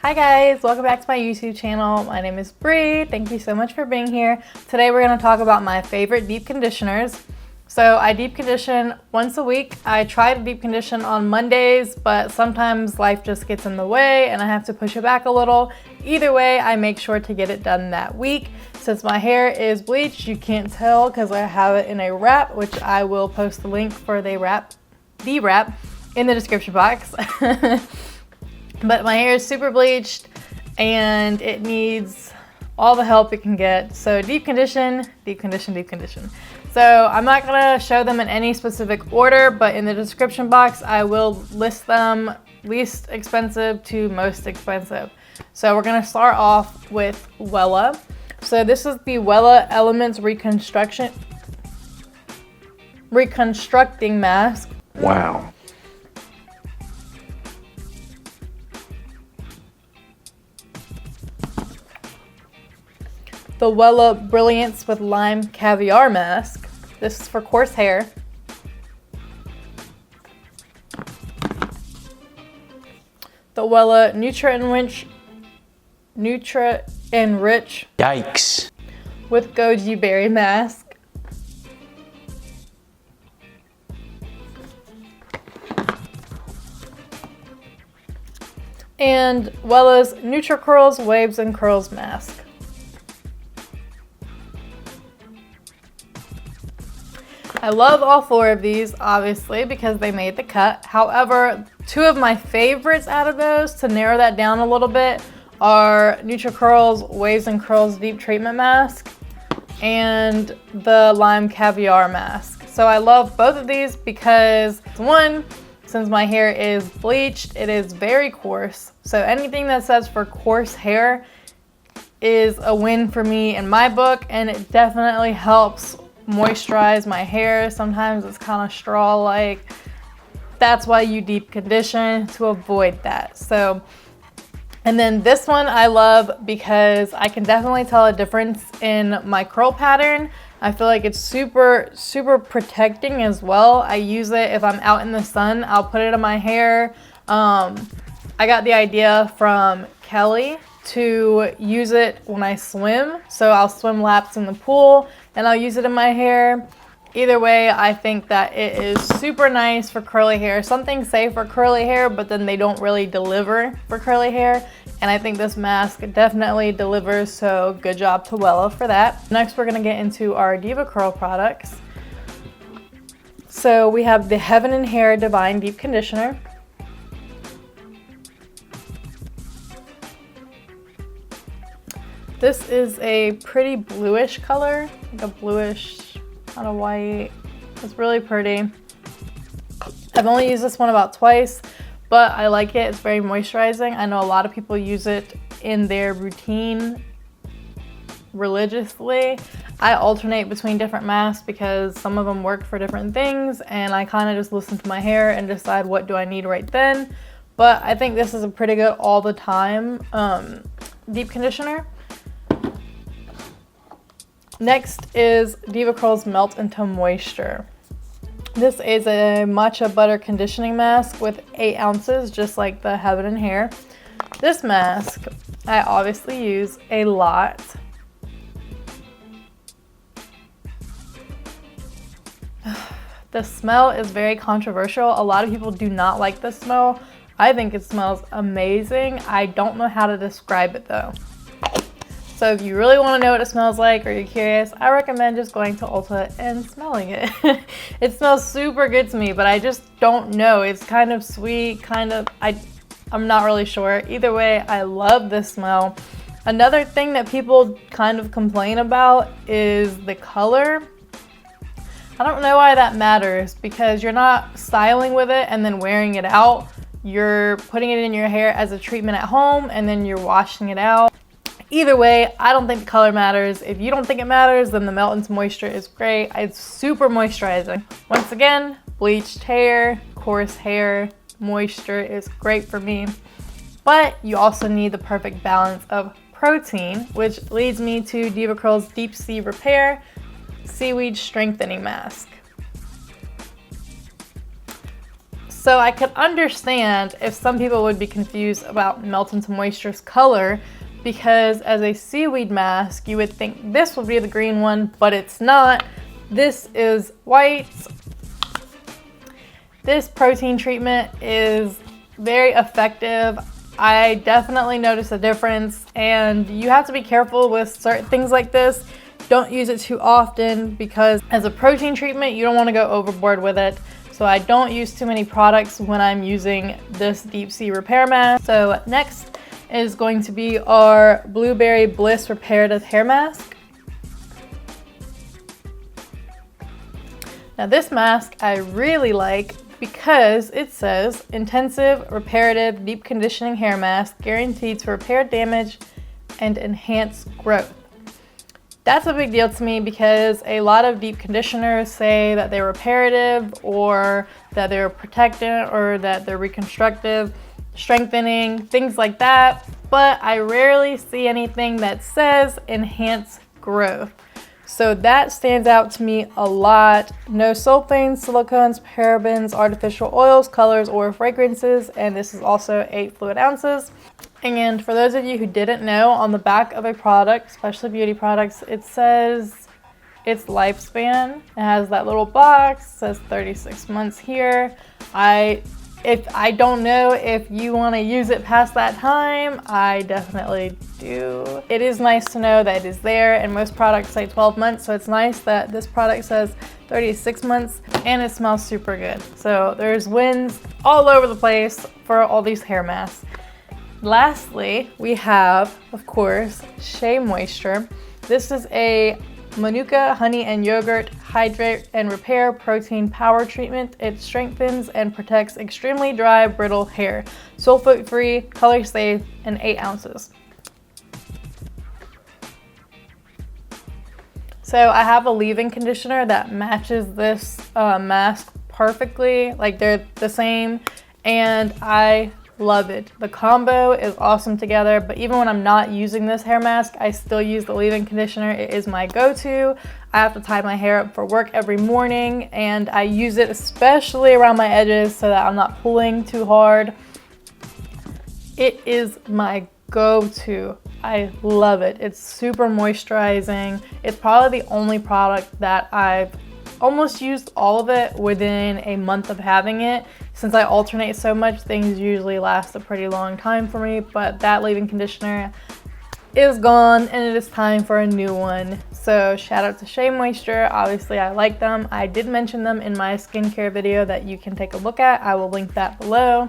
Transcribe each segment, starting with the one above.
Hi guys, welcome back to my YouTube channel. My name is Bree. Thank you so much for being here. Today we're going to talk about my favorite deep conditioners. So I deep condition once a week. I try to deep condition on Mondays, but sometimes life just gets in the way and I have to push it back a little. Either way, I make sure to get it done that week. Since my hair is bleached, you can't tell because I have it in a wrap, which I will post the link for the wrap in the description box. But my hair is super bleached and it needs all the help it can get. So deep condition, deep condition, deep condition. So I'm not gonna show them in any specific order, but in the description box, I will list them least expensive to most expensive. So we're gonna start off with Wella. So this is the Wella Elements Reconstructing Mask. Wow. The Wella Brilliance with Lime Caviar Mask. This is for coarse hair. The Wella Nutri-enrich Yikes. with goji berry mask. And Wella's Nutricurls Waves and Curls mask. I love all four of these, obviously, because they made the cut. However, two of my favorites out of those, to narrow that down a little bit, are Nutricurls Waves and Curls Deep Treatment Mask and the Lime Caviar Mask. So I love both of these because, one, since my hair is bleached, it is very coarse. So anything that says for coarse hair is a win for me in my book, and it definitely helps moisturize my hair. Sometimes it's kind of straw-like. That's why you deep condition, to avoid that. So, and then this one I love because I can definitely tell a difference in my curl pattern. I feel like it's super protecting as well. I use it if I'm out in the sun. I'll put it in my hair. I got the idea from Kelly to use it when I swim. So I'll swim laps in the pool and I'll use it in my hair. Either way, I think that it is super nice for curly hair. Some things say for curly hair, but then they don't really deliver for curly hair. And I think this mask definitely delivers, so good job to Wella for that. Next, we're gonna get into our Deva Curl products. So we have the Heaven and Hair Divine Deep Conditioner. This is a pretty bluish color, like a bluish, kind of white. It's really pretty. I've only used this one about twice, but I like it. It's very moisturizing. I know a lot of people use it in their routine religiously. I alternate between different masks because some of them work for different things, and I kind of just listen to my hair and decide what do I need right then. But I think this is a pretty good all the time deep conditioner. Next is Deva Curls Melt Into Moisture. This is a matcha butter conditioning mask with 8 ounces, just like the Heaven and Hair. This mask I obviously use a lot. The smell is very controversial. A lot of people do not like the smell. I think it smells amazing. I don't know how to describe it though. So if you really want to know what it smells like or you're curious, I recommend just going to Ulta and smelling it. It smells super good to me, but I just don't know. It's kind of sweet, I'm not really sure. Either way, I love this smell. Another thing that people kind of complain about is the color. I don't know why that matters, because you're not styling with it and then wearing it out. You're putting it in your hair as a treatment at home and then you're washing it out. Either way, I don't think the color matters. If you don't think it matters, then the Melt Into Moisture is great. It's super moisturizing. Once again, bleached hair, coarse hair, moisture is great for me. But you also need the perfect balance of protein, which leads me to Deva Curls Deep Sea Repair Seaweed Strengthening Mask. So I could understand if some people would be confused about Melt into Moisture's color, because as a seaweed mask, you would think this would be the green one, but it's not. This is white. This protein treatment is very effective. I definitely notice a difference, and you have to be careful with certain things like this. Don't use it too often, because as a protein treatment, you don't want to go overboard with it. So I don't use too many products when I'm using this deep sea repair mask. So next is going to be our Blueberry Bliss Reparative Hair Mask. Now this mask I really like because it says intensive, reparative, deep conditioning hair mask guaranteed to repair damage and enhance growth. That's a big deal to me because a lot of deep conditioners say that they're reparative, or that they're protectant, or that they're reconstructive, strengthening, things like that. But I rarely see anything that says enhance growth. So that stands out to me a lot. No sulfanes, silicones, parabens, artificial oils, colors, or fragrances. And this is also 8 fluid ounces. And for those of you who didn't know, on the back of a product, especially beauty products, it says its lifespan. It has that little box, says 36 months here. If I don't know if you want to use it past that time, I definitely do. It is nice to know that it is there, and most products say 12 months, so it's nice that this product says 36 months, and it smells super good. So there's wins all over the place for all these hair masks. Lastly, we have, of course, Shea Moisture. This is a Manuka honey and yogurt hydrate and repair protein power treatment. It strengthens and protects extremely dry, brittle hair. Sulfate free, color safe, and 8 ounces. So I have a leave-in conditioner that matches this mask perfectly. Like, they're the same, and I love it. The combo is awesome together, but even when I'm not using this hair mask, I still use the leave-in conditioner. It is my go-to. I have to tie my hair up for work every morning, and I use it especially around my edges so that I'm not pulling too hard. It is my go-to. I love it. It's super moisturizing. It's probably the only product that I've almost used all of it within a month of having it. Since I alternate so much, things usually last a pretty long time for me, but that leave-in conditioner is gone and it is time for a new one. So shout out to Shea Moisture. Obviously I like them. I did mention them in my skincare video that you can take a look at. I will link that below.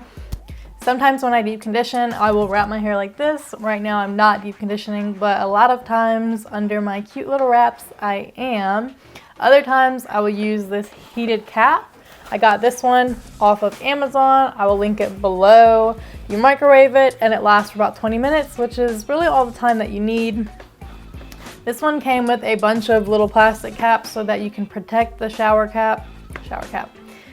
Sometimes when I deep condition, I will wrap my hair like this. Right now I'm not deep conditioning, but a lot of times under my cute little wraps I am. Other times I will use this heated cap. I got this one off of Amazon. I will link it below. You microwave it and it lasts for about 20 minutes, which is really all the time that you need. This one came with a bunch of little plastic caps so that you can protect the shower cap,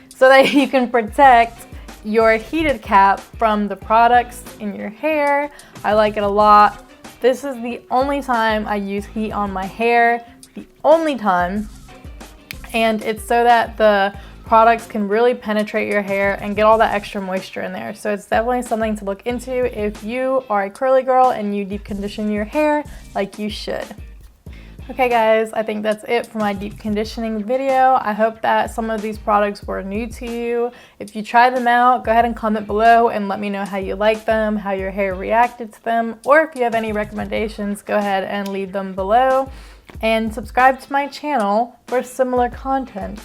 so that you can protect your heated cap from the products in your hair. I like it a lot. This is the only time I use heat on my hair, the only time. And it's so that the products can really penetrate your hair and get all that extra moisture in there. So it's definitely something to look into if you are a curly girl and you deep condition your hair like you should. Okay guys, I think that's it for my deep conditioning video. I hope that some of these products were new to you. If you try them out, go ahead and comment below and let me know how you like them, how your hair reacted to them, or if you have any recommendations, go ahead and leave them below. And subscribe to my channel for similar content.